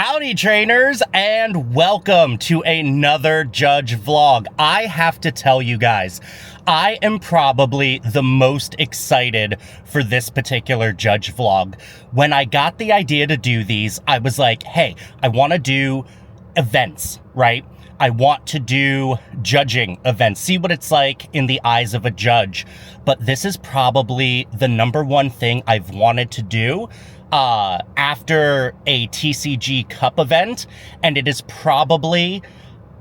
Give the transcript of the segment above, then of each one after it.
Howdy trainers, and welcome to another Judge vlog. I have to tell you guys, I am probably the most excited for this particular Judge vlog. When I got the idea to do these, I was like, hey, I want to do events, right? I want to do judging events, see what it's like in the eyes of a judge. But this is probably the number one thing I've wanted to do after a TCG Cup event, and it is probably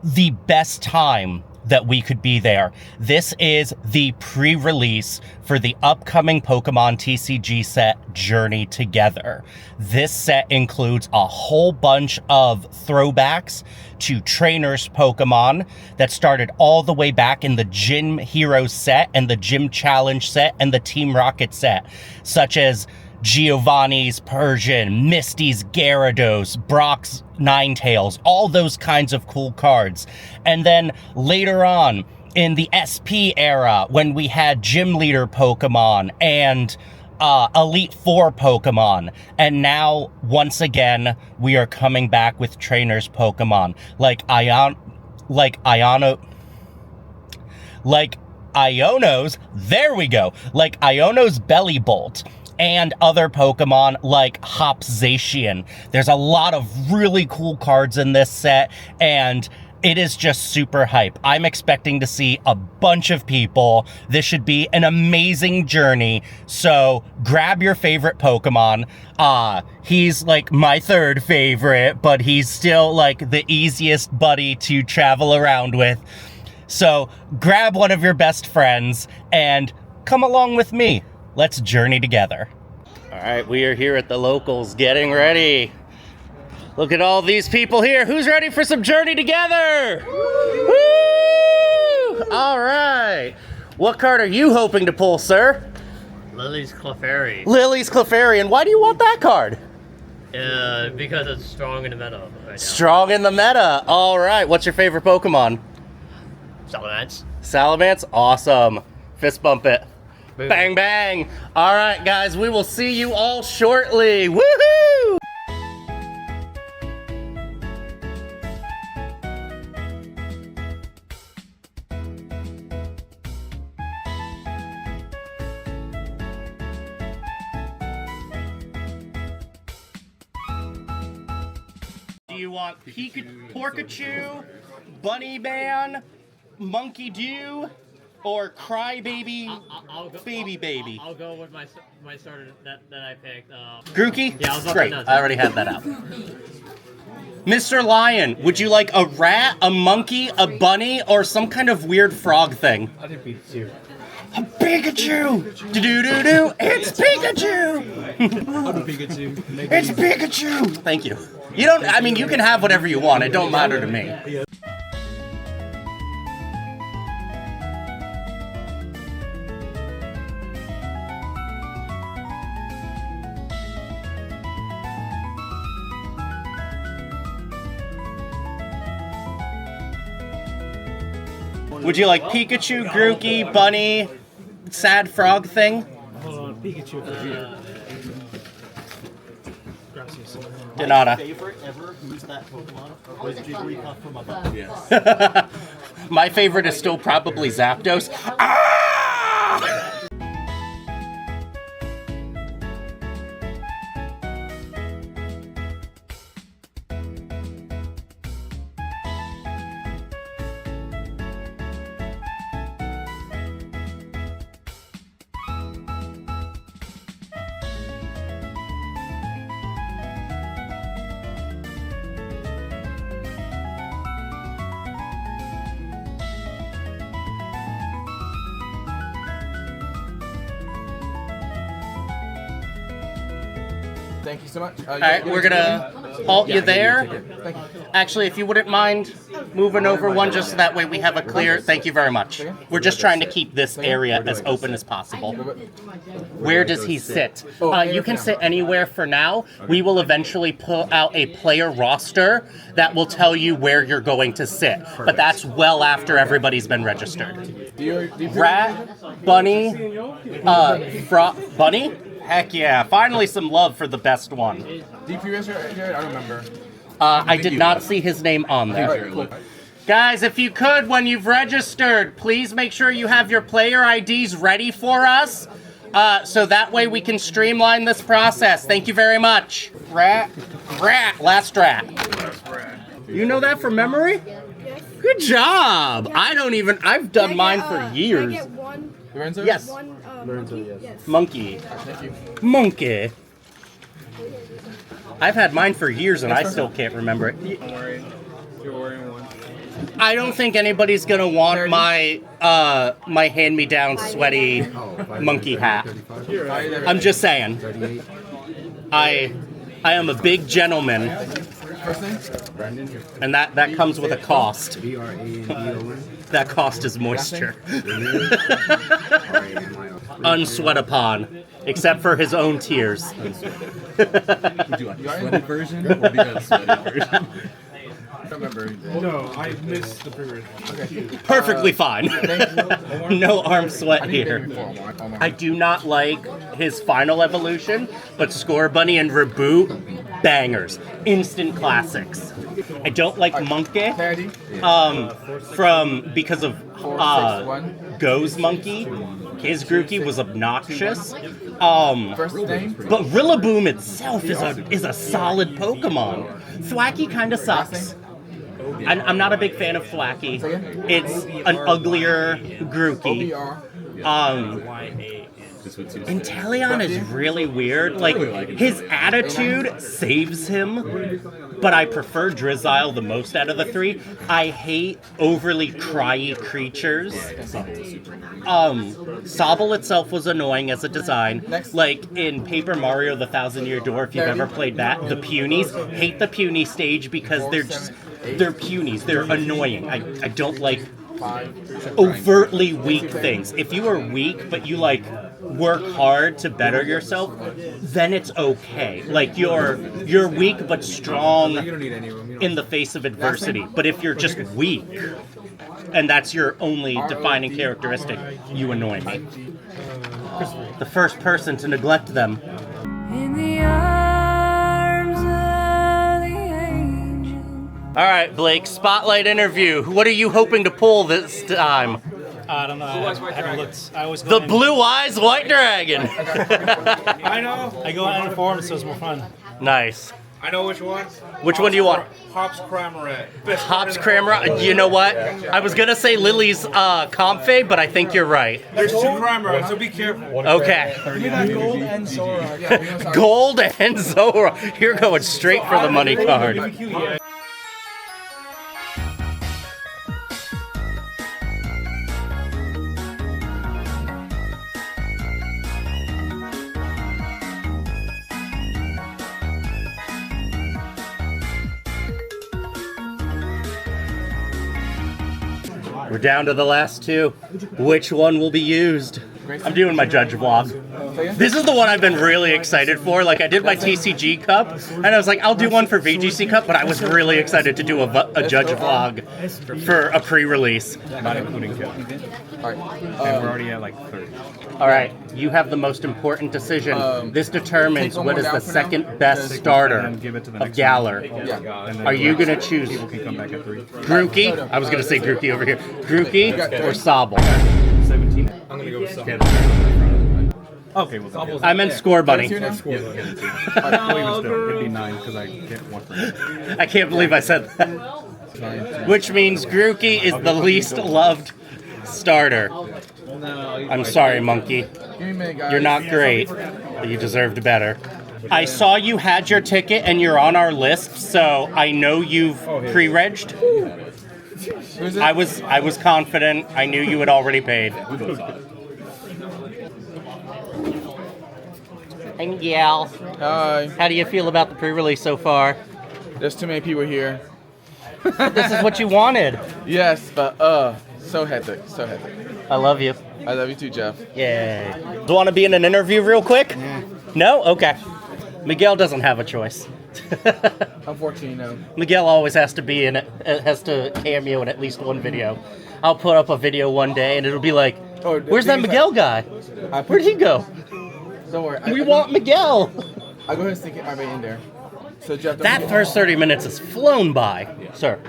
the best time that we could be there. This is the pre-release for the upcoming Pokemon TCG set, Journey Together. This set includes a whole bunch of throwbacks to trainers Pokemon that started all the way back in the Gym Heroes set and the Gym Challenge set and the Team Rocket set, such as Giovanni's Persian, Misty's Gyarados, Brock's Ninetales, all those kinds of cool cards. And then later on in the SP era, when we had Gym Leader Pokemon and Elite Four Pokemon, and now once again we are coming back with trainers Pokemon like Iono's, there we go, like Iono's Belly Bolt, and other Pokemon like Hopzacian. There's a lot of really cool cards in this set, and it is just super hype. I'm expecting to see a bunch of people. This should be an amazing journey. So grab your favorite Pokemon. He's like my third favorite, but he's still like the easiest buddy to travel around with. So grab one of your best friends and come along with me. Let's journey together. All right, we are here at the locals getting ready. Look at all these people here. Who's ready for some Journey Together? Woo! All right. What card are you hoping to pull, sir? Lily's Clefairy. Lily's Clefairy. And why do you want that card? Because it's strong in the meta right now. Strong in the meta. All right. What's your favorite Pokemon? Salamence. Salamence. Awesome. Fist bump it. Boom. Bang, bang. All right, guys. We will see you all shortly. Woohoo! Do you want Pikachu, Bunnyman, Monkey Dew, or Crybaby Baby? I'll go with my starter that I picked. Grookey? Yeah, I was about Great. to know. I already had that out. Mr. Lion, would you like a rat, a monkey, a bunny, or some kind of weird frog thing? I did Pikachu. A Pikachu! Do-do-do-do! It's Pikachu! I'll do Pikachu. It's Pikachu! Thank you. You don't, I mean, you can have whatever you want. It don't matter to me. Would you like Pikachu, Grookey, Bunny, sad frog thing? Pikachu for you. Donata. Favorite ever? Who's that Pokemon? Was Jigglypuff from above? Yes. My favorite is still probably Zapdos. Ah! Thank you so much. All right, we're gonna halt you there. Thank you. Actually, if you wouldn't mind moving over one, just so that way we have a clear. Thank you very much. We're just trying to keep this area as open as possible. Where does he sit? You can sit anywhere for now. We will eventually put out a player roster that will tell you where you're going to sit, but that's well after everybody's been registered. Rat, Bunny, Bunny? Heck yeah, finally some love for the best one. DP here? I don't remember. I did not see his name on there. Guys, if you could, when you've registered, please make sure you have your player IDs ready for us, so that way we can streamline this process. Thank you very much. Last rat. You know that from memory? Yes. Good job. I've done mine for years. Can I get one? Lorenzo? Yes. One Lorenzo, yes. Monkey. Thank you. Monkey. I've had mine for years and I still can't remember it. Don't worry. You're wearing one. I don't think anybody's gonna want my my hand-me-down sweaty monkey hat. I'm just saying. I am a big gentleman, First name? and that comes with a cost. B-R-A-N-D-O-N. That cost is moisture. Unsweat upon, except for his own tears. Would you like the sweaty version or the unsweaty version? I don't remember anything. No, I missed the pre-read. Okay. Perfectly fine. Thank you. No arm sweat I need here. baby before I'm on. I do not like his final evolution, but Score Bunny and Reboot, bangers. Instant classics. I don't like Monkey, Clarity. because of 461. Go's Monkey. His Grookey was obnoxious. First name? But Rillaboom itself is a solid Pokemon. Thwacky kind of sucks. I'm not a big fan of Thwacky. It's an uglier Grookey. OBR. Inteleon is really weird. Like, his attitude saves him, but I prefer Drizzile the most out of the three. I hate overly cryy creatures. Sobble itself was annoying as a design. Next. Like, in Paper Mario The Thousand Year Door, if you've ever played that, the Punies, hate the Puny stage because they're Punies. They're annoying. I don't like overtly weak things. If you are weak, but you like work hard to better yourself, then it's okay. Like you're weak but strong You don't need any room. You don't. in the face of adversity. But if you're just weak and that's your only defining characteristic, you annoy me. The first person to neglect them. In the arms of the angel. All right, Blake, spotlight interview. What are you hoping to pull this time? I don't know. I haven't looked. I always go The in- Blue Eyes White Dragon. I know. I go uninformed, so it's more fun. Nice. I know which one. Which one do you want? Hops Cramorant. Hops Cramorant. You know what? I was gonna say Lily's Comfey, but I think you're right. There's two Cramorants, so be careful. Okay. Give me that gold and Sora. Yeah, you know, sorry. Gold and Zora. You're going straight for the money card. Yeah. We're down to the last two. Which one will be used? I'm doing my judge vlog. This is the one I've been really excited for. Like, I did my TCG Cup, and I was like, I'll do one for VGC Cup, but I was really excited to do a judge vlog for a pre-release. Not including Joe. All right. And we're already at like 30. All right, you have the most important decision. This determines take one what more is the down for now, second best because- starter And give it to the of next Galar. Yeah. And then Are you the gonna rest choose People can come back at 3. Grookey? I was gonna say Grookey over here. Grookey or Sobble? 17. I'm gonna go with some. Okay, well, I meant Score Bunny. Two now? well, even still, it'd be 9 because I get one for you. I can't believe I said that. Which means Grookey is the least loved starter. I'm sorry, Monkey. Give me a minute, guys. You're not great, but you deserved better. I saw you had your ticket and you're on our list, so I know you've pre-regged. Who's it? I was confident. I knew you had already paid. Hey, Miguel. Hi. How do you feel about the pre-release so far? There's too many people here. This is what you wanted. Yes, but so hectic, so hectic. I love you. I love you too, Jeff. Yay. Do you want to be in an interview real quick? No? Okay. Miguel doesn't have a choice. Unfortunately, no. Miguel always has to be in it, has to cameo in at least one video. I'll put up a video one day and it'll be like, Oh, where's that he's Miguel guy? Where'd he go? Don't worry. We want Miguel. I'll go ahead and stick it right in there. So Jeff, don't That forget, first 30 minutes has flown by, sir.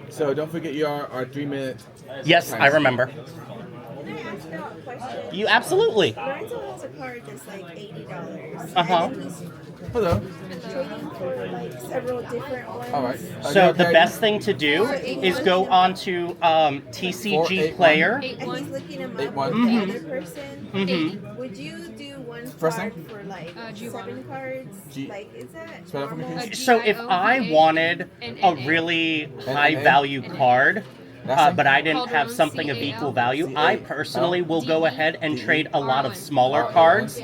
so don't forget our 3-minute. Yes, I remember. Can I ask you a question? You absolutely. Lorenzo has a card that's like $80. Uh-huh. And he's Hello. trading for like several different ones. All right. So the best thing to do is go onto TCG Player. And he's looking them up 8-1. with the other person. Mhm. Would you do one First card name? for like Giovanna. 7 cards? G- Like, is that Spell that for me, normal? please. So if I wanted a really high value card, but I didn't have something of equal value, I personally will go ahead and trade a lot of smaller cards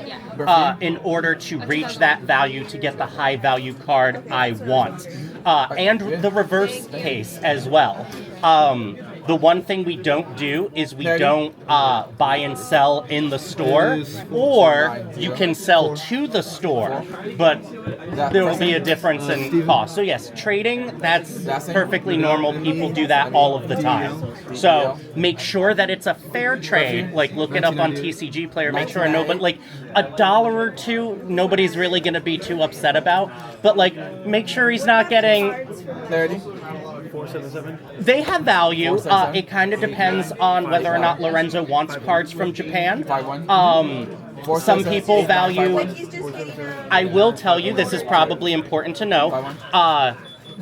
in order to reach that value to get the high value card I want. And the reverse case as well. The one thing we don't do is we don't buy and sell in the store, or you can sell to the store, but there will be a difference in cost. So yes, trading, that's perfectly normal. People do that all of the time. So make sure that it's a fair trade. Like look it up on TCG Player, make sure I know, but like $1 or $2, nobody's really going to be too upset about. But like make sure he's not getting... Clarity. 477. They have value. It kind of depends on whether or not Lorenzo wants cards from Japan. Some people value... Like he's just getting I will tell you, this is probably important to know.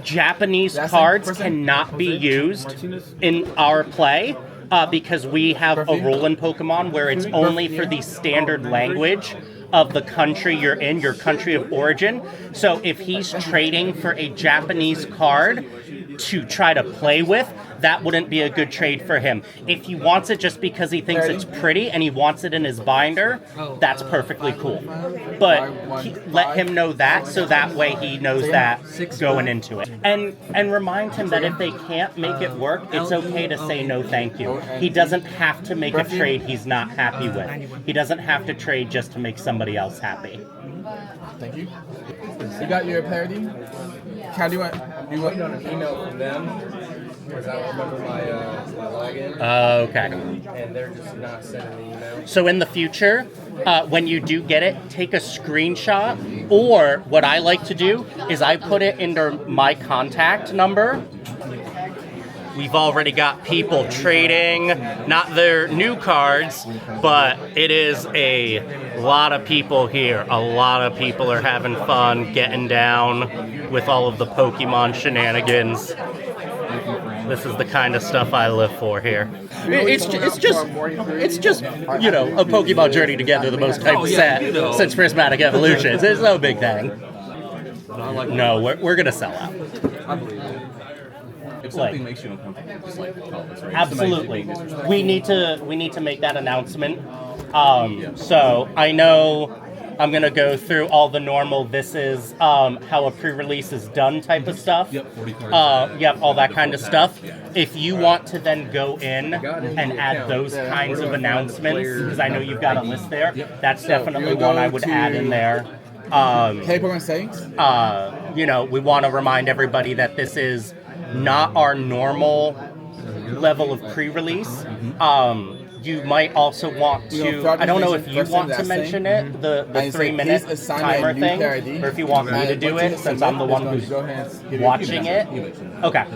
Japanese cards cannot be used in our play because we have a rule in Pokemon where it's only for the standard language of the country you're in, your country of origin. So if he's trading for a Japanese card to try to play with, that wouldn't be a good trade for him. If he wants it just because he thinks it's pretty and he wants it in his binder, that's perfectly cool. But let him know that so that way he knows that going into it. And remind him that if they can't make it work, it's okay to say no thank you. He doesn't have to make a trade he's not happy with. He doesn't have to trade just to make somebody else happy. Thank you. You got your parody? How do you want an email from them because I don't remember my login, Okay. and they're just not sending the email. So in the future, when you do get it, take a screenshot, or what I like to do is I put it into my contact number. We've already got people trading, not their new cards, but it is a lot of people here. A lot of people are having fun, getting down with all of the Pokemon shenanigans. This is the kind of stuff I live for here. It's just you know, a Pokemon Journey Together, the most hyped set since Prismatic Evolutions. It's no big thing. No, we're gonna sell out. I believe it. If something makes you uncomfortable, just like call us, right? Absolutely. We need to make that announcement. So I know I'm gonna go through all the normal this is how a pre-release is done type of stuff. Yep, 40 cards. Yep, all that kind of stuff. If you want to then go in and add those kinds of announcements, because I know you've got a list there, that's definitely one I would add in there. Hey, Pokemon settings? You know, we want to remind everybody that this is not our normal level of pre-release. You might also want to, I don't know if you want to mention it, the 3-minute timer thing, or if you want me to do it, since I'm the one who's watching it. Okay.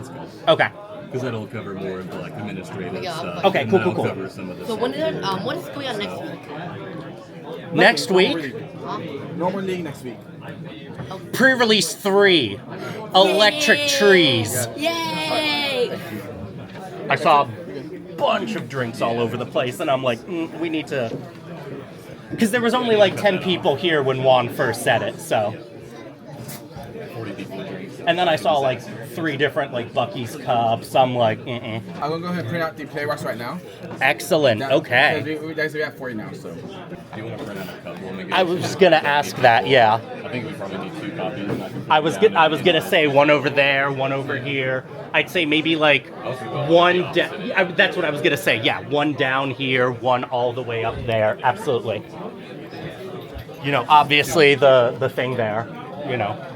Okay. Because that'll cover more of the like administrative stuff. Okay, and cool, that'll cool. cover some of the So stuff. what is going on next week? Next week, Normal League next week. pre-release 3, Electric Trees. Yay! I saw a bunch of drinks all over the place, and I'm like, we need to... Because there was only like 10 people here when Juan first said it, so... 40 people drink. And then I saw like 3 different like Buc-ee's cups. I'm like, I'm gonna go ahead and print out the play watch right now. Excellent. Okay. Because we have 40 now, so. Do you want to print out a couple? And I was just gonna ask that. Yeah. I think we probably need 2 copies. And I can I was gonna say one over there, one over here. I'd say maybe like one. That's what I was gonna say. Yeah, one down here, one all the way up there. Absolutely. You know, obviously the thing there. You know.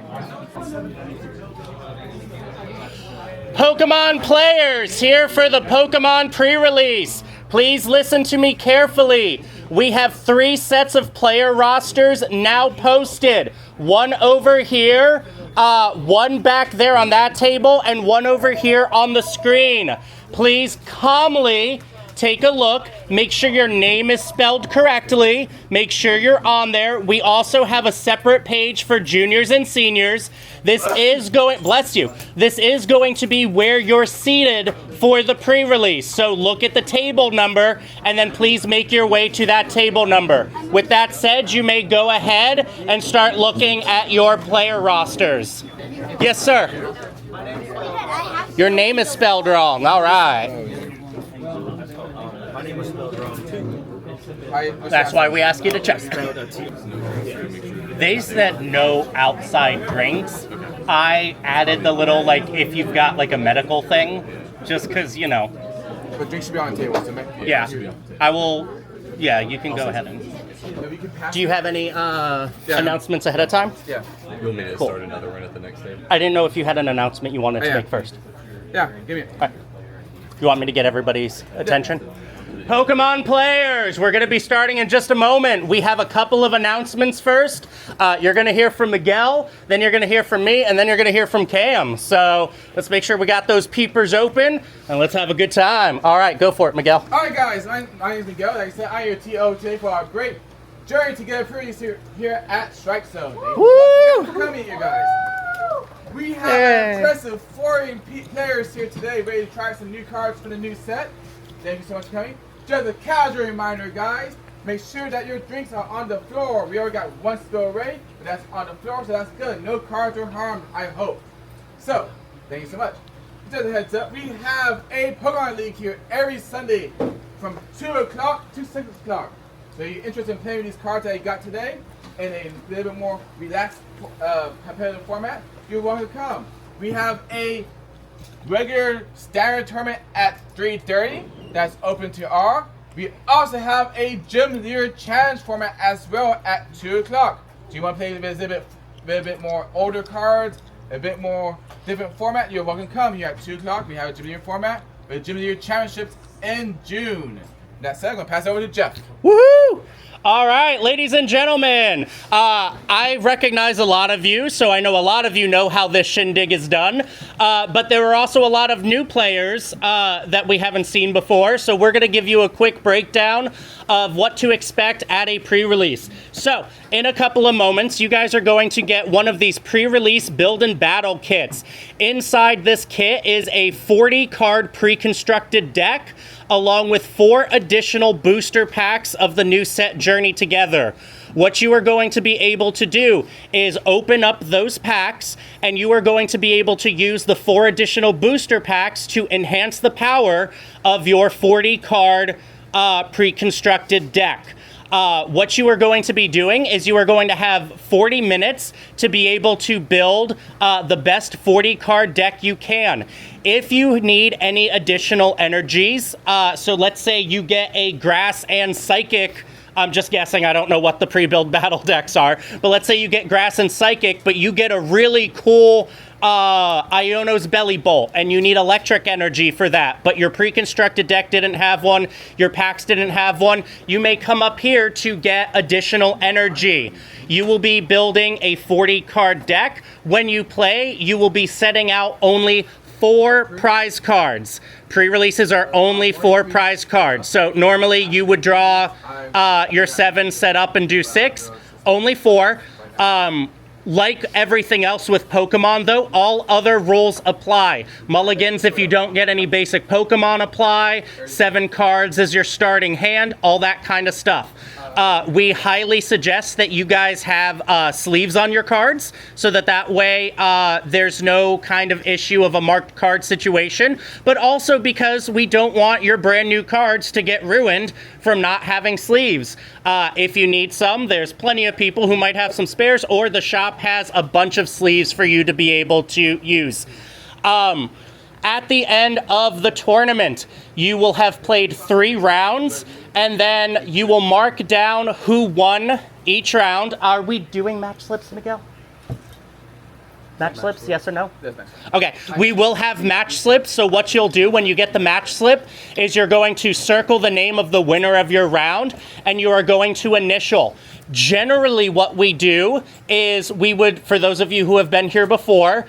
Pokemon players, here for the Pokemon pre-release. Please listen to me carefully. We have 3 sets of player rosters now posted. One over here one back there on that table and one over here on the screen. Please calmly take a look. Make sure your name is spelled correctly. Make sure you're on there. We also have a separate page for juniors and seniors. This is going, bless you, this is going to be where you're seated for the pre-release. So look at the table number and then please make your way to that table number. With that said, you may go ahead and start looking at your player rosters. Yes, sir. Your name is spelled wrong. All right. My name was spelled wrong too. That's why we ask you to check. They said no outside drinks. I added the little, like, if you've got, like, a medical thing, just because, you know. But drinks should be on the table, so Yeah, I will, yeah, you can go ahead and. Do you have any announcements ahead of time? Yeah. You want me to start another one at the next table? I didn't know if you had an announcement you wanted to Yeah. make first. Yeah, give me it. All right. You want me to get everybody's attention? Pokemon players, we're going to be starting in just a moment. We have a couple of announcements first. You're going to hear from Miguel, then you're going to hear from me, and then you're going to hear from Cam. So let's make sure we got those peepers open, and let's have a good time. All right, go for it, Miguel. All right, guys, my name is Miguel. Like I said, I'm your TO today for our great Journey Together Prerelease here at Strike Zone. Thank you once again for coming here, guys. We have an impressive 40 players here today ready to try some new cards for the new set. Thank you so much for coming. Just a casual reminder, guys, make sure that your drinks are on the floor. We already got one spill ready, but that's on the floor, so that's good. No cards are harmed, I hope. So, thank you so much. Just a heads up, we have a Pokemon League here every Sunday from 2 o'clock to 6 o'clock. So you're interested in playing with these cards that you got today in a little bit more relaxed competitive format, you're welcome to come. We have a regular standard tournament at 3:30 that's open to all. We also have a Gym Leader Challenge format as well at 2 o'clock. So you want to play a little bit more older cards, a bit more different format, you're welcome to come here at 2 o'clock. We have a Gym Leader format with Gym Leader Championships in June. That said, I'm going to pass it over to Jeff. Woohoo! All right, ladies and gentlemen, I recognize a lot of you, so I know a lot of you know how this shindig is done, but there are also a lot of new players that we haven't seen before, so we're going to give you a quick breakdown of what to expect at a pre-release. So, in a couple of moments, you guys are going to get one of these pre-release build and battle kits. Inside this kit is a 40-card pre-constructed deck, along with 4 additional booster packs of the new set Journey Together. What you are going to be able to do is open up those packs, and you are going to be able to use the 4 additional booster packs to enhance the power of your 40-card pre-constructed deck. What you are going to be doing is you are going to have 40 minutes to be able to build the best 40 card deck you can. If you need any additional energies, so let's say you get a Grass and Psychic, I'm just guessing, I don't know what the pre-build battle decks are, but let's say you get Grass and Psychic, but you get a really cool Iono's Belly Bolt, and you need electric energy for that, but your pre-constructed deck didn't have one, your packs didn't have one, you may come up here to get additional energy. You will be building a 40 card deck. When you play, you will be setting out only 4 prize cards. Pre-releases are only 4 prize cards. So normally you would draw your 7, set up and do 6, only 4. Like everything else with Pokemon, though, all other rules apply. Mulligans if you don't get any basic Pokemon apply. 7 cards is your starting hand, all that kind of stuff. We highly suggest that you guys have sleeves on your cards, so that way there's no kind of issue of a marked card situation, but also because we don't want your brand new cards to get ruined from not having sleeves. If you need some, there's plenty of people who might have some spares, or the shop has a bunch of sleeves for you to be able to use. At the end of the tournament, you will have played 3 rounds, and then you will mark down who won each round. Are we doing match slips, Miguel? Match slips, yes or no? Yes, Okay, we will have match slips, so what you'll do when you get the match slip is you're going to circle the name of the winner of your round, and you are going to initial. Generally, what we do is we would, for those of you who have been here before,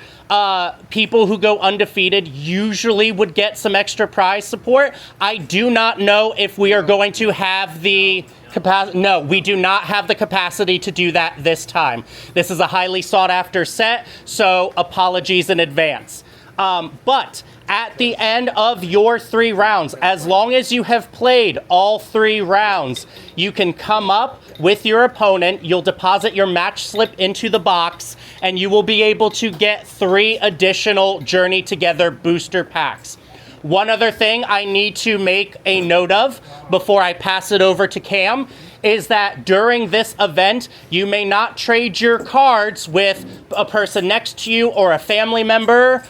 people who go undefeated usually would get some extra prize support. I do not know if we are going to have the capacity. No, we do not have the capacity to do that this time. This is a highly sought after set, so apologies in advance. But at the end of your 3 rounds, as long as you have played all 3 rounds, you can come up with your opponent, you'll deposit your match slip into the box, and you will be able to get 3 additional Journey Together booster packs. One other thing I need to make a note of before I pass it over to Cam is that during this event, you may not trade your cards with a person next to you or a family member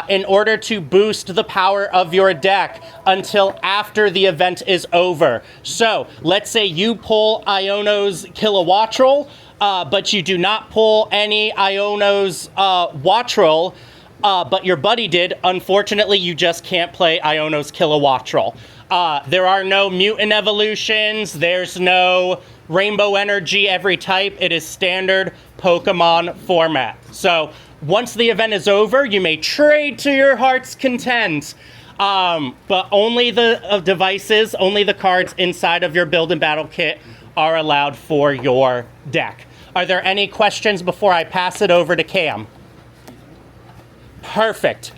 in order to boost the power of your deck until after the event is over. So let's say you pull Iono's Kilowattrel, but you do not pull any Iono's Wattrel, but your buddy did. Unfortunately, you just can't play Iono's Kilowattrel. There are no mutant evolutions. There's no rainbow energy every type. It is standard Pokemon format. So once the event is over, you may trade to your heart's content. But only the devices, only the cards inside of your build and battle kit are allowed for your deck. Are there any questions before I pass it over to Cam? Perfect.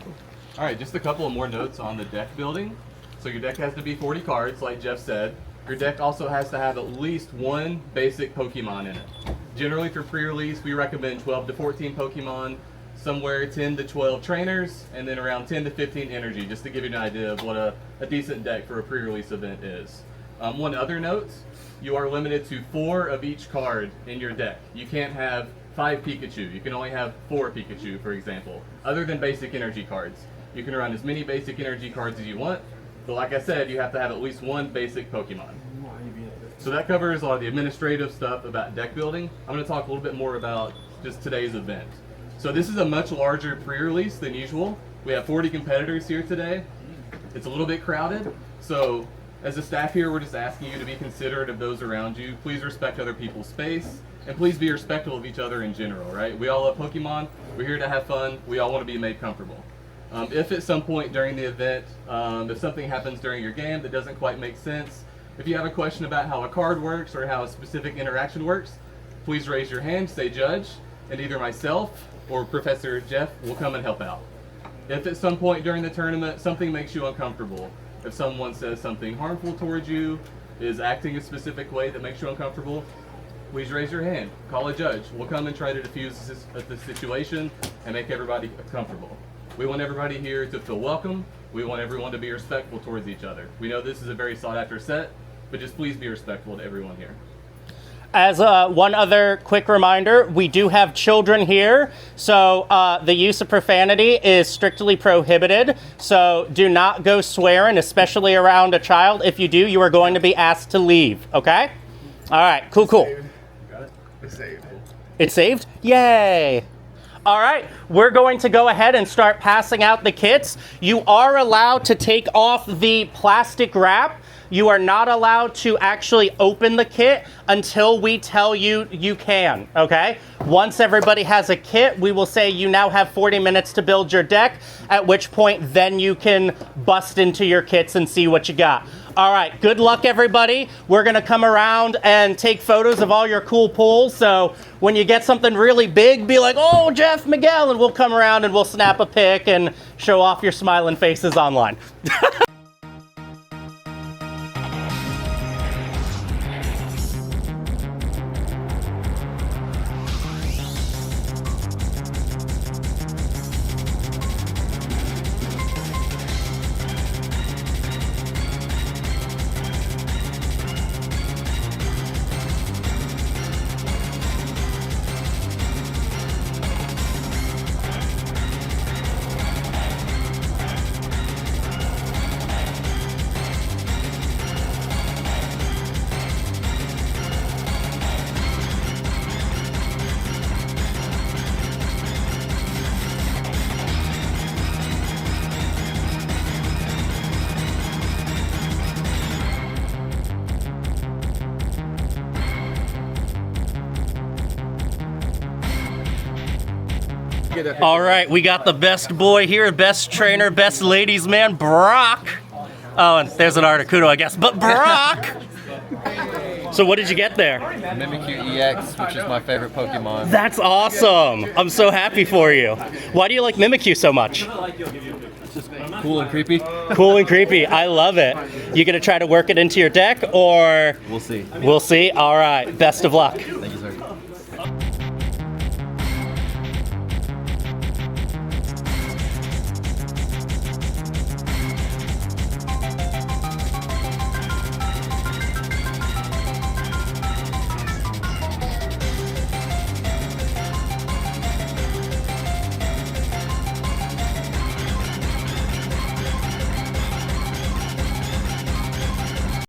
All right, just a couple of more notes on the deck building. So your deck has to be 40 cards, like Jeff said. Your deck also has to have at least 1 basic Pokemon in it. Generally for pre-release, we recommend 12 to 14 Pokemon, somewhere 10 to 12 trainers, and then around 10 to 15 energy, just to give you an idea of what a decent deck for a pre-release event is. One other note, you are limited to 4 of each card in your deck. You can't have 5 Pikachu. You can only have 4 Pikachu, for example, other than basic energy cards. You can run as many basic energy cards as you want, but like I said, you have to have at least 1 basic Pokemon. So that covers a lot of the administrative stuff about deck building. I'm going to talk a little bit more about just today's event. So this is a much larger pre-release than usual. We have 40 competitors here today. It's a little bit crowded, so as a staff here, we're just asking you to be considerate of those around you. Please respect other people's space, and please be respectful of each other in general, right? We all love Pokemon. We're here to have fun. We all want to be made comfortable. If at some point during the event, if something happens during your game that doesn't quite make sense, if you have a question about how a card works or how a specific interaction works, please raise your hand, say judge, and either myself or Professor Jeff will come and help out. If at some point during the tournament something makes you uncomfortable, if someone says something harmful towards you, is acting a specific way that makes you uncomfortable, please raise your hand, call a judge. We'll come and try to diffuse the situation and make everybody comfortable. We want everybody here to feel welcome. We want everyone to be respectful towards each other. We know this is a very sought after set, but just please be respectful to everyone here. As one other quick reminder, we do have children here, so the use of profanity is strictly prohibited. So do not go swearing, especially around a child. If you do, you are going to be asked to leave, okay? All right, cool. Got it? It's saved. It's saved? Yay! All right, we're going to go ahead and start passing out the kits. You are allowed to take off the plastic wrap. You are not allowed to actually open the kit until we tell you you can, okay? Once everybody has a kit, we will say you now have 40 minutes to build your deck, at which point then you can bust into your kits and see what you got. All right, good luck, everybody. We're gonna come around and take photos of all your cool pulls, so when you get something really big, be like, oh, Jeff Miguel, and we'll come around and we'll snap a pic and show off your smiling faces online. get that picture. All right, we got the best boy here, best trainer, best ladies man, Brock. Oh, and there's an Articuno, I guess, but Brock. So what did you get there? Mimikyu EX, which is my favorite Pokemon. That's awesome. I'm so happy for you. Why do you like Mimikyu so much? Cool and creepy. Cool and creepy. I love it. You gonna try to work it into your deck, or? We'll see. We'll see. All right. Best of luck. Thank you, sir.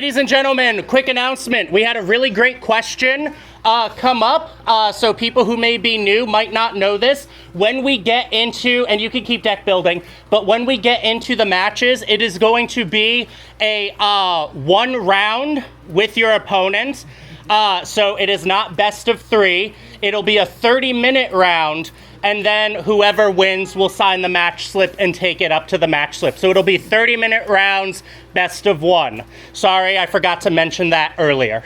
Ladies and gentlemen, quick announcement. We had a really great question come up, so people who may be new might not know this. When we get into, and you can keep deck building, but when we get into the matches, it is going to be a 1 round with your opponent. So it is not best of 3. It'll be a 30-minute round, and then whoever wins will sign the match slip and take it up to the match slip. So it'll be 30-minute rounds, best of 1. Sorry, I forgot to mention that earlier.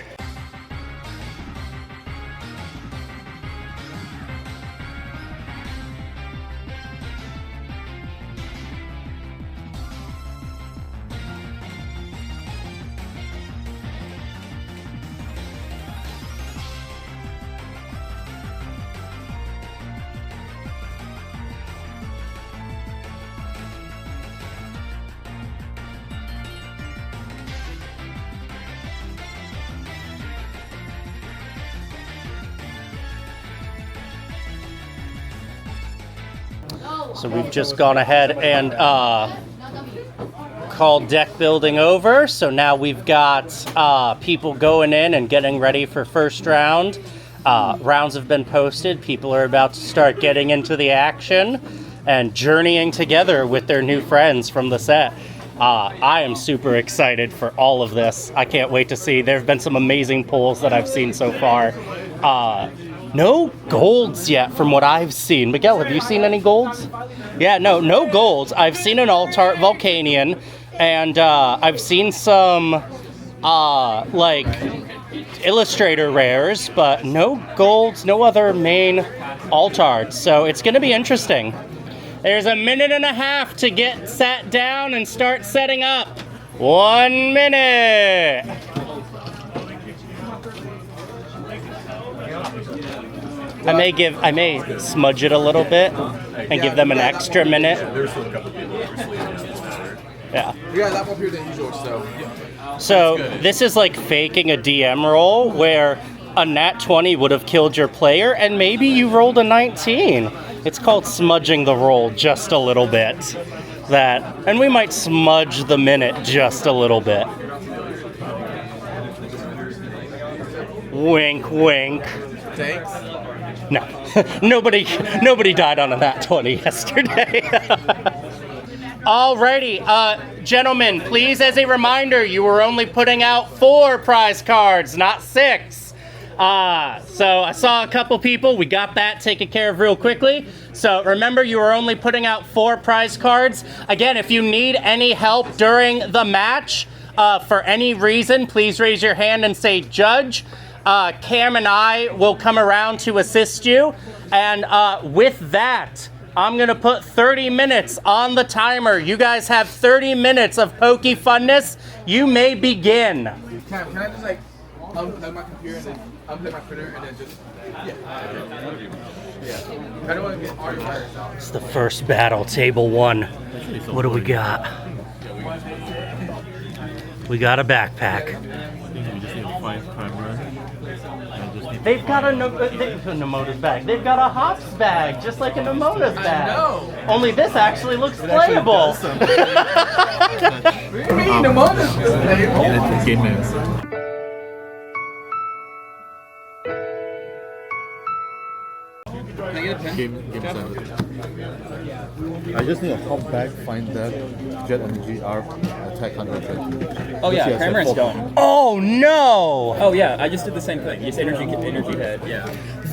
So we've just gone ahead and called deck building over. So now we've got people going in and getting ready for first round. Rounds have been posted. People are about to start getting into the action and journeying together with their new friends from the set. I am super excited for all of this. I can't wait to see. There have been some amazing pulls that I've seen so far. No golds yet from what I've seen. Miguel, have you seen any golds? Yeah, no golds. I've seen an Altart Volcanion, and I've seen some like Illustrator rares, but no golds, no other main Altarts. So it's gonna be interesting. There's a minute and a half to get sat down and start setting up. 1 minute. I may smudge it a little bit and give them an extra minute. Yeah. We got a lot more people than usual, So this is like faking a DM roll where a nat 20 would have killed your player and maybe you rolled a 19. It's called smudging the roll just a little bit. And we might smudge the minute just a little bit. Wink, wink. Thanks. No, nobody died on a nat 20 yesterday. Alrighty, gentlemen, please, as a reminder, you were only putting out 4 prize cards, not 6. So I saw a couple people. We got that taken care of real quickly. So remember, you were only putting out 4 prize cards. Again, if you need any help during the match, for any reason, please raise your hand and say judge. Cam and I will come around to assist you. And with that, I'm going to put 30 minutes on the timer. You guys have 30 minutes of Poke funness. You may begin. Cam, can I just like unplug my computer and then unplug my printer and then just... Yeah. I don't want to get all your wires out. It's the first battle, table 1. What do we got? We got a backpack. They've got a Nemona's bag. They've got a Hops bag, just like a Nemona's bag. I know. Only this actually looks playable. What do you mean Nemona's playable? Game moves. Can I get a pen? game sandwich. I just need to hop back, find that Jet Energy ARP Attack 100. Oh yeah, Cramerant's going. Oh no! Oh yeah, I just did the same thing. Just energy head. Yeah.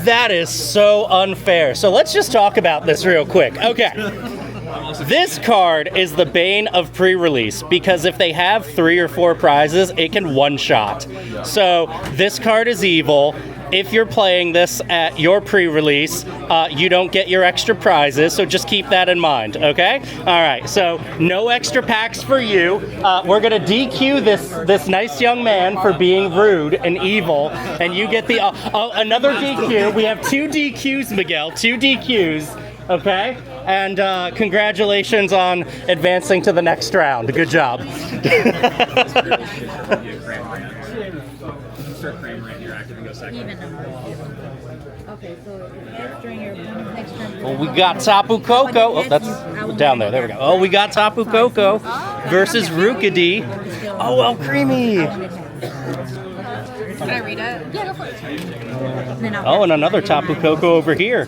That is so unfair. So let's just talk about this real quick. Okay. This card is the bane of pre-release because if they have 3 or 4 prizes, it can one-shot. So this card is evil. If you're playing this at your pre-release, you don't get your extra prizes, so just keep that in mind, okay? All right, so no extra packs for you. We're gonna DQ this nice young man for being rude and evil, and you get the another DQ. We have 2 DQs, Miguel, 2 DQs, okay? And congratulations on advancing to the next round. Good job. Okay, so during your next turn. Well, we got Tapu Koko. Oh, that's down there. There we go. Oh, we got Tapu Koko versus Rukadi. Oh, well, creamy. Can I read it? Yeah, go for it. Oh, and another Tapu Koko over here.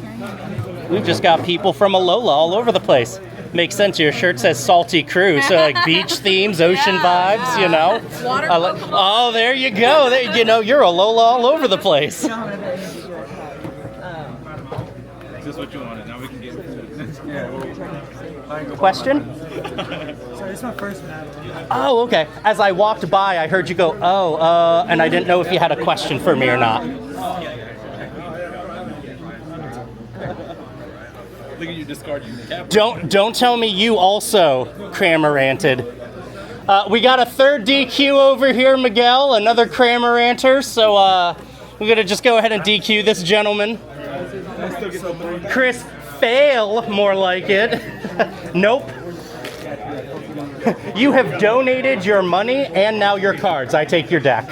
We've just got people from Alola all over the place. Makes sense. Your shirt says Salty Crew, so like beach themes, ocean vibes, you know. Water oh, there you go. There, you know, you're Alola all over the place. Is this what you wanted? Now we can get Question? Sorry, it's my first battle. Oh, okay. As I walked by, I heard you go, and I didn't know if you had a question for me or not. Look at you discarding the cap. Don't tell me you also Crameranted. We got a third DQ over here, Miguel, another Crameranter, so we're gonna just go ahead and DQ this gentleman. Chris Fail, more like it. Nope. You have donated your money and now your cards. I take your deck.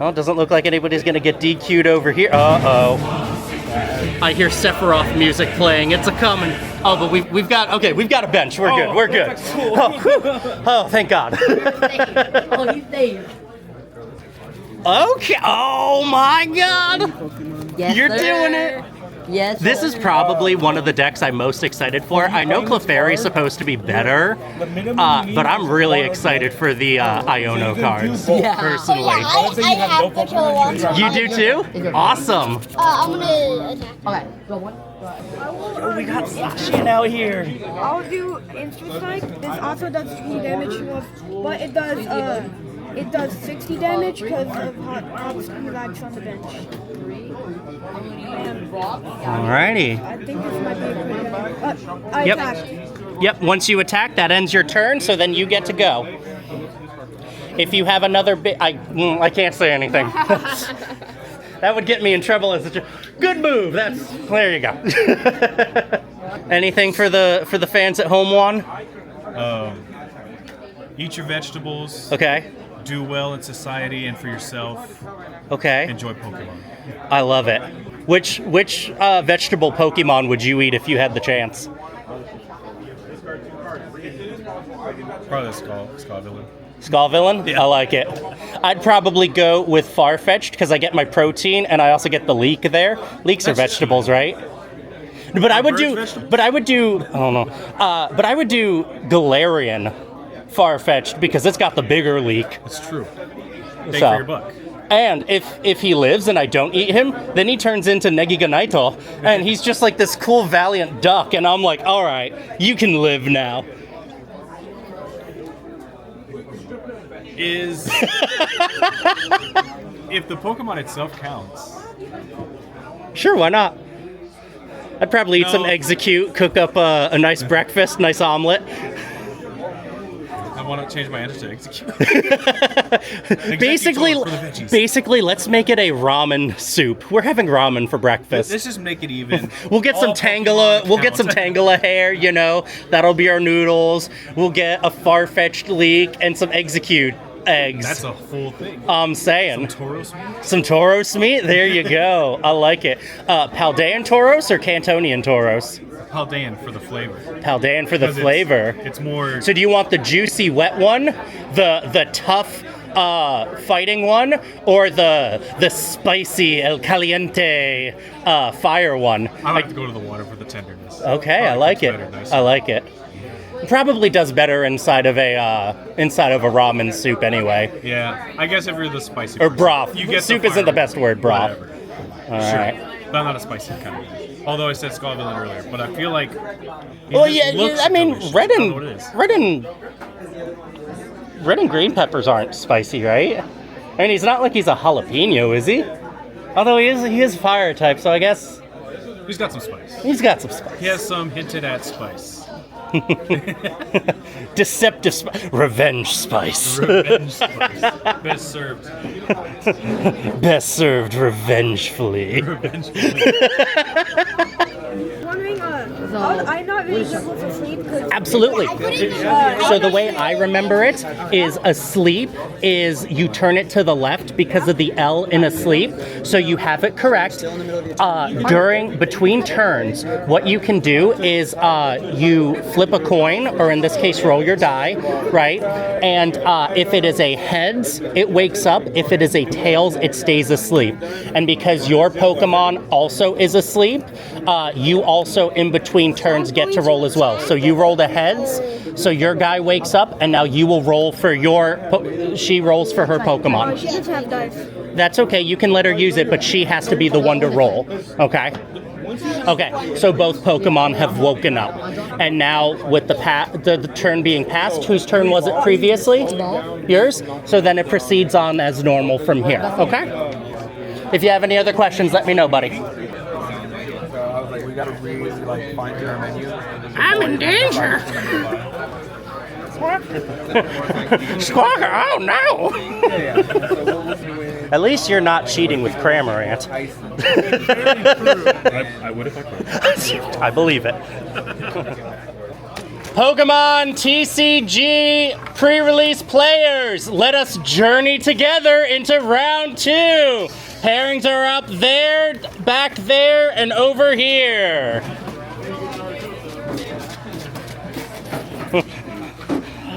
Well, it doesn't look like anybody's gonna get DQ'd over here. Uh-oh. I hear Sephiroth music playing. It's a coming. Oh, but we've got a bench. We're good. We're good. Oh, thank God. Oh, he's there. Okay. Oh my God. Yes, You're sir. doing it. Yes. This is probably one of the decks I'm most excited for. I know Clefairy's supposed to be better, but I'm really excited for the Iono cards, personally. I have the kilowatts. You do too? Awesome. I'm gonna attack. Okay, go one. Oh, we got Sashian out here. I'll do instant strike. This also does 3 damage, but it does 60 damage because of hot relax on the bench. Alrighty. I think this might be a quick I attacked. Yep, once you attack, that ends your turn, so then you get to go. If you have another bit, I can't say anything. That would get me in trouble as a good move. There you go. Anything for the fans at home, Juan? Eat your vegetables. Okay. Do well in society and for yourself. Okay. Enjoy Pokemon. I love it. Which vegetable Pokemon would you eat if you had the chance? Probably Scavillain. Scavillain? Yeah. I like it. I'd probably go with Farfetch'd because I get my protein and I also get the leek there. Leeks are vegetables, right? But I would do Galarian Farfetch'd because it's got the bigger leek. It's true. Thank for your buck. And if he lives and I don't eat him, then he turns into Negiganaito, and he's just like this cool valiant duck, and I'm like, all right, you can live now. If the Pokemon itself counts. Sure, why not? I'd probably eat some Execute, cook up a nice breakfast, nice omelet. I want to change my answer to Execute. Basically, let's make it a ramen soup. We're having ramen for breakfast. Let's just make it even. We'll get some Tangela. We'll get some Tangela hair. You know, that'll be our noodles. We'll get a Farfetch'd leek and some Execute eggs. That's a whole thing. I'm saying. Some Tauros meat? Some Tauros meat? There you go. I like it. Paldean Tauros or Cantonian Tauros? Paldean for the flavor. Paldean for the flavor. It's more. So do you want the juicy wet one? The tough fighting one, or the spicy El Caliente fire one? I like to go to the water for the tenderness. Okay, I like it. I like it. Probably does better inside of a ramen soup anyway. Yeah, I guess if you're the spicy or person, broth. you get Soup isn't the best word. Broth. Whatever. All Sure. right. But I'm not a spicy kind of guy. Although I said Skull Villain earlier, but I feel like. Well, yeah. I mean, red and green peppers aren't spicy, right? I mean, he's not like he's a jalapeno, is he? Although he is fire type, so I guess he's got some spice. He's got some spice. He has some hinted at spice. Deceptive revenge spice. Revenge spice. Best served. Best served revengefully. Wondering, I'm not really good with asleep because Absolutely. So the way I remember it is asleep is you turn it to the left because of the L in asleep. So you have it correct. Between turns, what you can do is you flip a coin, or in this case, roll your die, right? And if it is a heads, it wakes up. If it is a tails, it stays asleep. And because your Pokemon also is asleep, you also in between turns get to roll as well. So you rolled a heads, so your guy wakes up, and now you will roll for she rolls for her Pokemon. she doesn't have dice. That's okay, you can let her use it, but she has to be the one to roll, okay? Okay, so both Pokemon have woken up. And now with the turn being passed, whose turn was it previously? Yours? So then it proceeds on as normal from here, okay? If you have any other questions, let me know, buddy. So I was like, we gotta really find our menu. I'm in danger. Squawker, oh no! At least you're not cheating with Cramorant. I would if I could. I believe it. Pokemon TCG pre-release players, let us journey together into round 2. Pairings are up there, back there, and over here.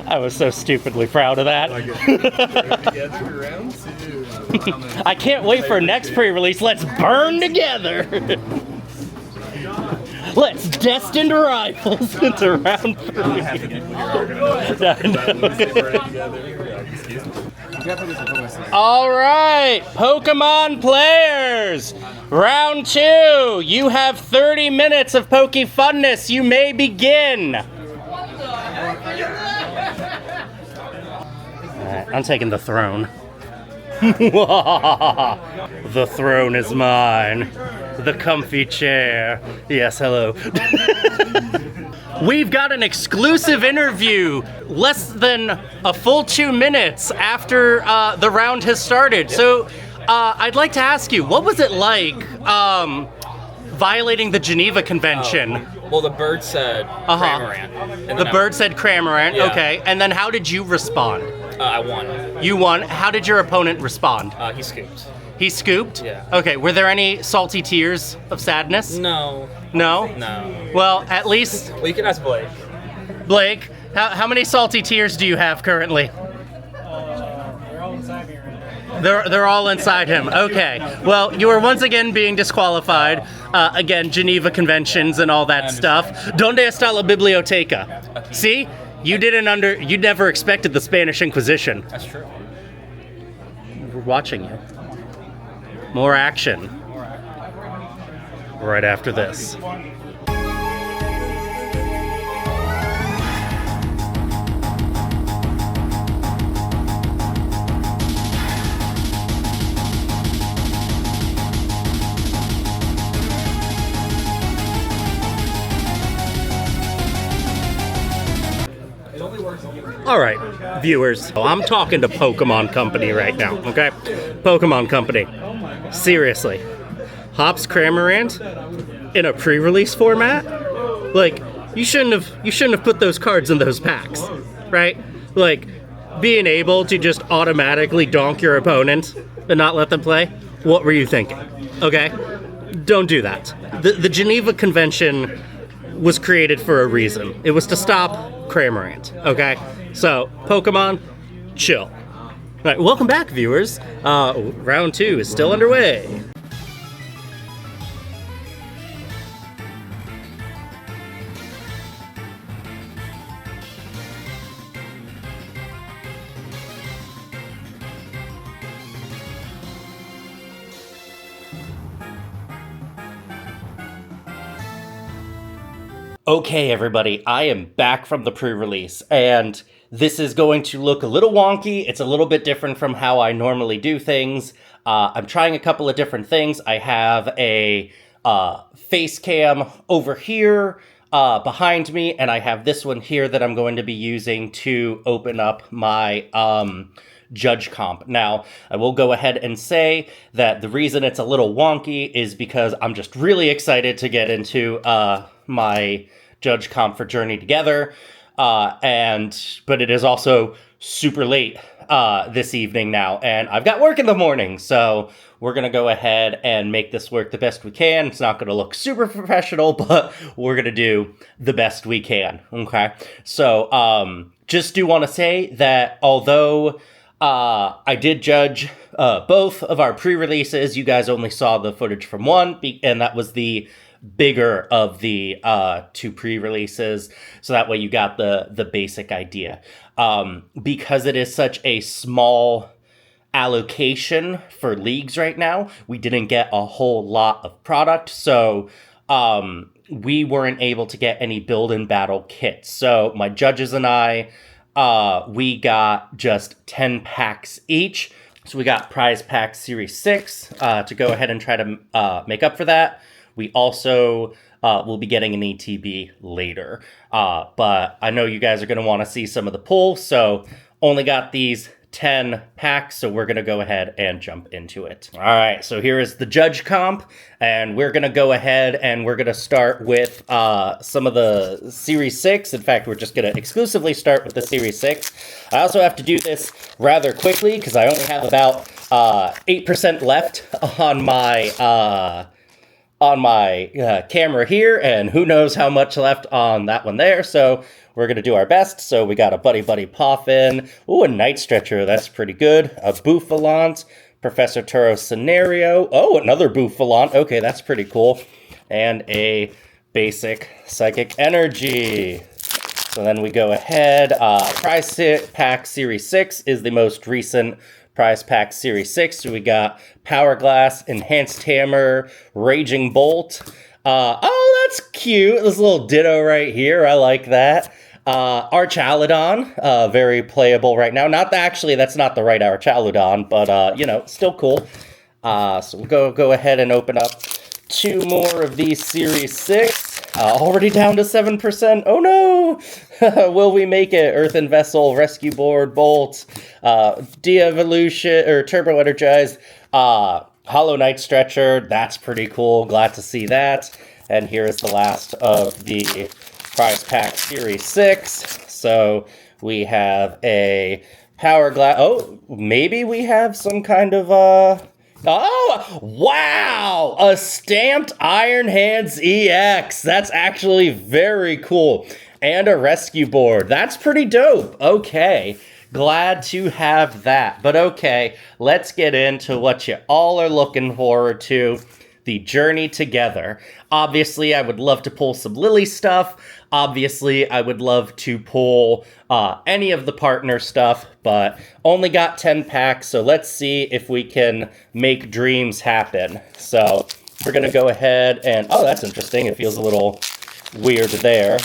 I was so stupidly proud of that. I can't wait for next pre-release. Let's burn together. Let's destined rivals into round 3. All right, Pokemon players. Round 2. You have 30 minutes of Poke Funness. You may begin. Alright, I'm taking the throne. The throne is mine. The comfy chair. Yes, hello. We've got an exclusive interview less than a full 2 minutes after the round has started. So I'd like to ask you, what was it like violating the Geneva Convention? Well, the bird said Cramorant. The bird said Cramorant, Yeah. okay. And then how did you respond? I won. You won. How did your opponent respond? He scooped. He scooped? Yeah. Okay, were there any salty tears of sadness? No. No? No. Well, at least... Well, you can ask Blake. Blake, how many salty tears do you have currently? They're all inside me right now. They're all inside him. Okay. Well, you are once again being disqualified. Again, Geneva Conventions and all that stuff. Donde está la biblioteca? See? You never expected the Spanish Inquisition. That's true. We're watching you. More action. Right after this. All right, viewers, I'm talking to Pokemon Company right now, okay? Pokemon Company, seriously, Hops Cramorant in a pre-release format? Like, you shouldn't have put those cards in those packs, right? Like, being able to just automatically donk your opponent and not let them play? What were you thinking? Okay? Don't do that. The Geneva Convention was created for a reason. It was to stop Cramorant, okay? So, Pokemon, chill. All right, welcome back, viewers. Round 2 is still underway. Okay, everybody, I am back from the pre-release, and this is going to look a little wonky. It's a little bit different from how I normally do things. I'm trying a couple of different things. I have a face cam over here behind me, and I have this one here that I'm going to be using to open up my judge comp. Now, I will go ahead and say that the reason it's a little wonky is because I'm just really excited to get into my judge comp for Journey Together, but it is also super late this evening now, and I've got work in the morning, so we're gonna go ahead and make this work the best we can. It's not gonna look super professional, but we're gonna do the best we can, okay? So, just do want to say that although I did judge both of our pre-releases, you guys only saw the footage from one, and that was the bigger of the 2 pre-releases, so that way you got the basic idea. Because it is such a small allocation for leagues right now, we didn't get a whole lot of product, so we weren't able to get any build and battle kits. So my judges and I, we got just 10 packs each. So we got prize pack series 6 to go ahead and try to make up for that. We also will be getting an ETB later. But I know you guys are going to want to see some of the pull, so only got these 10 packs, so we're going to go ahead and jump into it. All right, so here is the judge comp, and we're going to go ahead and we're going to start with some of the Series 6. In fact, we're just going to exclusively start with the Series 6. I also have to do this rather quickly because I only have about 8% left on my camera here, and who knows how much left on that one there, so we're gonna do our best. So we got a Buddy Poffin, ooh, a Night Stretcher, that's pretty good, a Bouffalant, Professor Turo Scenario, oh, another Bouffalant, okay, that's pretty cool, and a basic Psychic Energy. So then we go ahead, Prize Pack Series 6 is the most recent Prize Pack Series 6. So we got Power Glass, Enhanced Hammer, Raging Bolt. Oh, that's cute. This little ditto right here. I like that. Archaludon, very playable right now. Actually, that's not the right Archaludon, but, still cool. So we'll go ahead and open up 2 more of these Series 6. Already down to 7%. Oh no! Will we make it? Earthen Vessel, Rescue Board, Bolt, De-Evolution, or Turbo Energized, Hollow Night Stretcher. That's pretty cool. Glad to see that. And here is the last of the Prize Pack Series 6. So we have a Power Glass. Oh, maybe we have some kind of, oh, wow! A stamped Iron Hands EX. That's actually very cool. And a rescue board. That's pretty dope. Okay. Glad to have that. But okay, let's get into what you all are looking forward to. The Journey Together. Obviously, I would love to pull some Lily stuff. Obviously, I would love to pull any of the partner stuff, but only got 10 packs, so let's see if we can make dreams happen. So we're going to go ahead and... Oh, that's interesting. It feels a little weird there.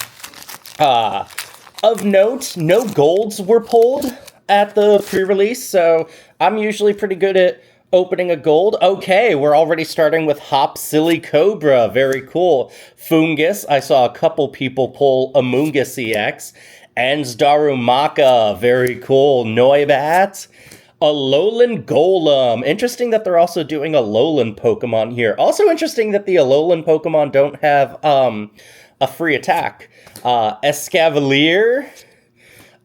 Of note, no golds were pulled at the pre-release, so I'm usually pretty good at opening a gold. Okay, we're already starting with Hop Silly Cobra. Very cool. Fungus. I saw a couple people pull Amoongus EX. Darumaka. Very cool. Noibat. Alolan Golem. Interesting that they're also doing Alolan Pokemon here. Also interesting that the Alolan Pokemon don't have a free attack. Escavalier.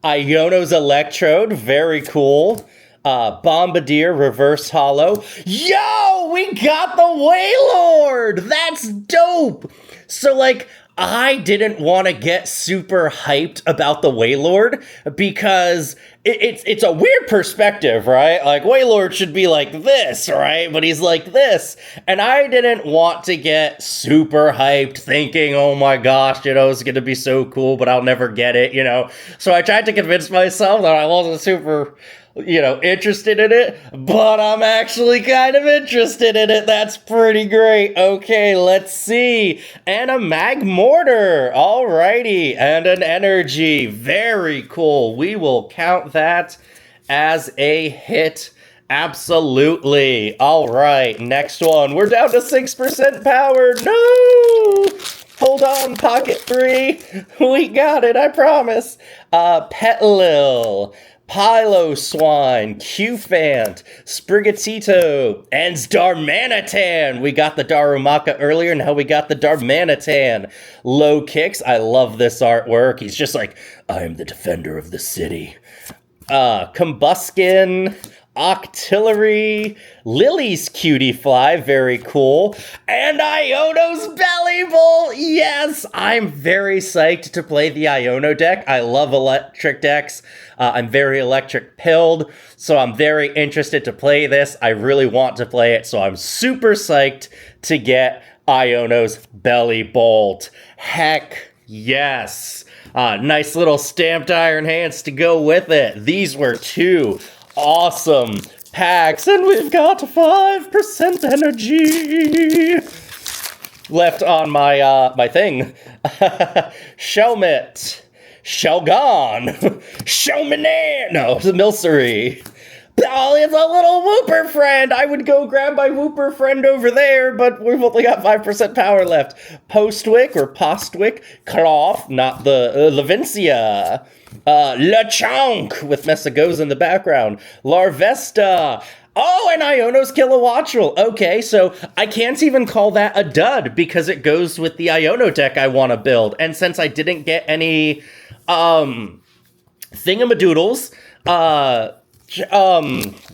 Iono's Electrode. Very cool. Bombardier, Reverse Hollow. Yo, we got the Wailord! That's dope! So, I didn't want to get super hyped about the Waylord because it's a weird perspective, right? Like, Waylord should be like this, right? But he's like this. And I didn't want to get super hyped thinking, oh my gosh, it's going to be so cool, but I'll never get it, So I tried to convince myself that I wasn't super interested in it, but I'm actually kind of interested in it. That's pretty great. Okay, let's see. And a mag mortar. Alrighty. And an energy. Very cool. We will count that as a hit. Absolutely. All right, next one. We're down to 6% power. No! Hold on, pocket 3. We got it, I promise. Petlil. Piloswine, Qfant, Sprigatito, and Darmanitan. We got the Darumaka earlier, now we got the Darmanitan. Low kicks, I love this artwork. He's just like, I am the defender of the city. Combuskin, Octillery, Lily's Cutie Fly, very cool, and Iono's Belly Bowl. Yes, I'm very psyched to play the Iono deck. I love electric decks. I'm very electric pilled, so I'm very interested to play this. I really want to play it, so I'm super psyched to get Iono's Belly Bolt. Heck yes. Nice little stamped iron hands to go with it. These were 2 awesome packs, and we've got 5% energy left on my thing. Shelmet, Shelgon, Shelmanan. No, it's a Milcery. Oh, it's a little Whooper friend. I would go grab my Whooper friend over there, but we've only got 5% power left. Postwick or Postwick, Cloth, not the Levincia. LeChonk with Messagoza in the background. Larvesta. Oh, and Iono's Kilowattrel. Okay, so I can't even call that a dud because it goes with the Iono deck I want to build. And since I didn't get any thingamadoodles,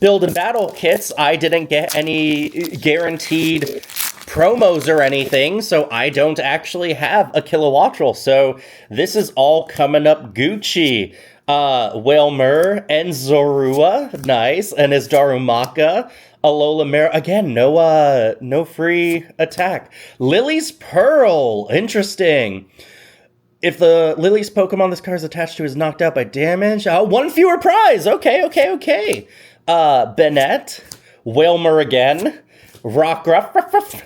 build and battle kits, I didn't get any guaranteed promos or anything, so I don't actually have a Kilowattrel. So this is all coming up Gucci. Whalmer and Zorua, nice, and his Darumaka. Alola Mare, again, no free attack. Lily's Pearl, interesting. If the Lily's Pokemon this card is attached to is knocked out by damage, 1 fewer prize. Okay. Bennett, Whalmer again, Rockruff,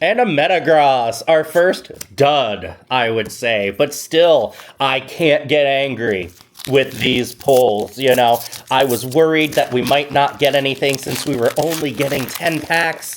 and a Metagross. Our first dud, I would say. But still, I can't get angry with these pulls, I was worried that we might not get anything since we were only getting 10 packs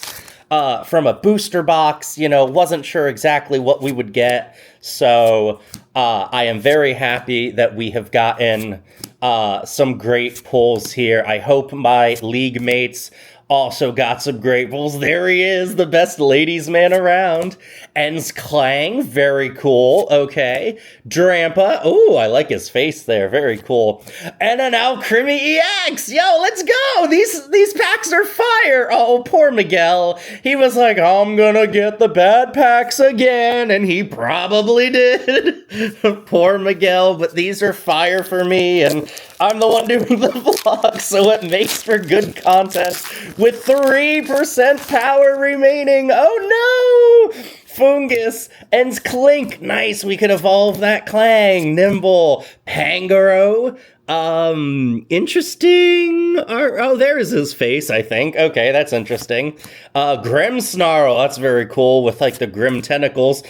from a booster box, wasn't sure exactly what we would get. So I am very happy that we have gotten some great pulls here. I hope my league mates also got some great pulls. There he is, the best ladies man around. Ens Clang, very cool. Okay. Drampa. Ooh, I like his face there. Very cool. And an Alcremie EX. Yo, let's go. These packs are fire. Oh, poor Miguel. He was like, I'm gonna get the bad packs again. And he probably did. Poor Miguel. But these are fire for me. And I'm the one doing the vlog, so it makes for good content. With 3% power remaining. Oh no! Fungus, Ens Clink. Nice, we could evolve that Clang. Nimble, Pangoro. Interesting. Oh, there is his face, I think. Okay, that's interesting. Grimmsnarl, that's very cool with like the grim tentacles.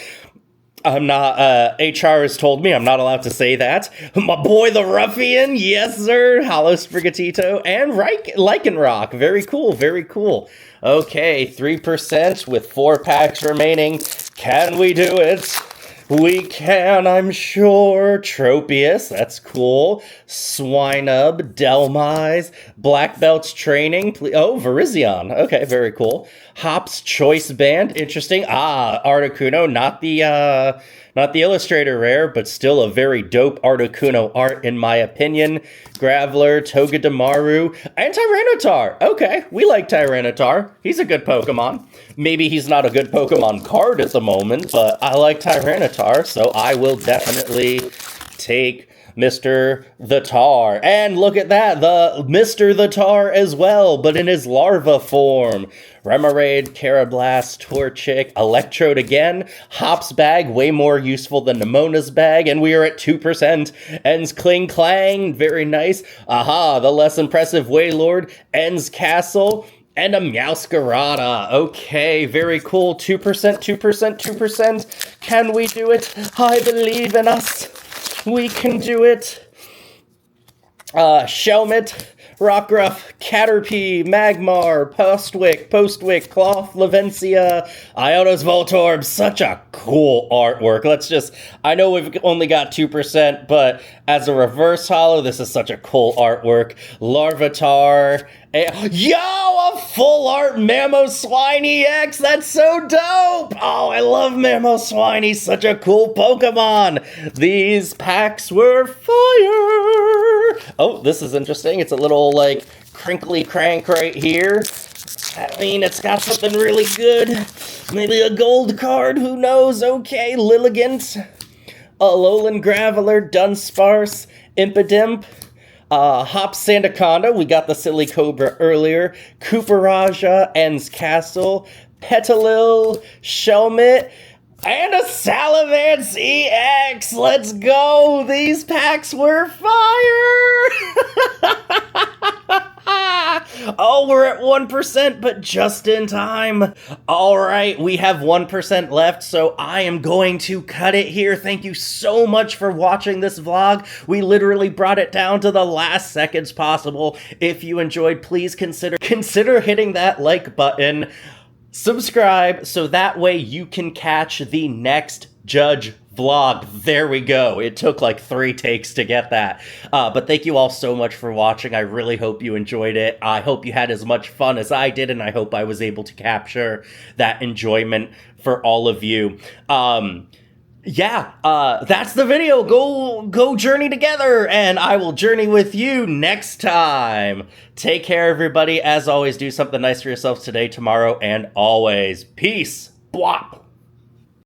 I'm not, HR has told me I'm not allowed to say that. My boy the Ruffian, yes sir, Hollow Sprigatito, and Lycanroc, very cool, very cool. Okay, 3% with 4 packs remaining. Can we do it? We can, I'm sure. Tropius, that's cool. Swinub, Delmise, Black Belt's Training. Oh, Virizion. Okay, very cool. Hop's Choice Band, interesting. Articuno, not the Illustrator rare, but still a very dope Articuno art in my opinion. Graveler, Togedemaru, and Tyranitar. Okay, we like Tyranitar. He's a good Pokemon. Maybe he's not a good Pokemon card at the moment, but I like Tyranitar, so I will definitely take Mr. the Tar. And look at that, the Mr. the Tar as well, but in his larva form. Remoraid, Carablast, Torchic, Electrode again, Hop's bag, way more useful than Nemona's bag, and we are at 2%. Ends Kling Clang, very nice. The less impressive Waylord, Ends Castle, and a Meowscarada. Okay, very cool. 2%, 2%, 2%. Can we do it? I believe in us. We can do it. Shelmet, Rockruff, Caterpie, Magmar, Postwick, Cloth, Lavencia, Iona's Voltorb. Such a cool artwork. I know we've only got 2%, but as a reverse holo, this is such a cool artwork. Larvitar. A full art Mamoswine EX! That's so dope! Oh, I love Mamoswine. He's such a cool Pokemon. These packs were fire! Oh, this is interesting. It's a little, crinkly crank right here. I mean, it's got something really good. Maybe a gold card, who knows? Okay, Lilligant, Alolan Graveler, Dunsparce, Impidimp, Hop Sandaconda, we got the Silly Cobra earlier, Cooperaja, Ends Castle, Petalil, Shelmet, and a Salamence EX! Let's go! These packs were fire! Oh, we're at 1%, but just in time. All right, we have 1% left, so I am going to cut it here. Thank you so much for watching this vlog. We literally brought it down to the last seconds possible. If you enjoyed, please consider hitting that like button. Subscribe, so that way you can catch the next Judge vlog. There we go. It took 3 takes to get that. But thank you all so much for watching. I really hope you enjoyed it. I hope you had as much fun as I did, and I hope I was able to capture that enjoyment for all of you. That's the video. Go journey together, and I will journey with you next time. Take care, everybody. As always, do something nice for yourselves today, tomorrow, and always. Peace. Bwop.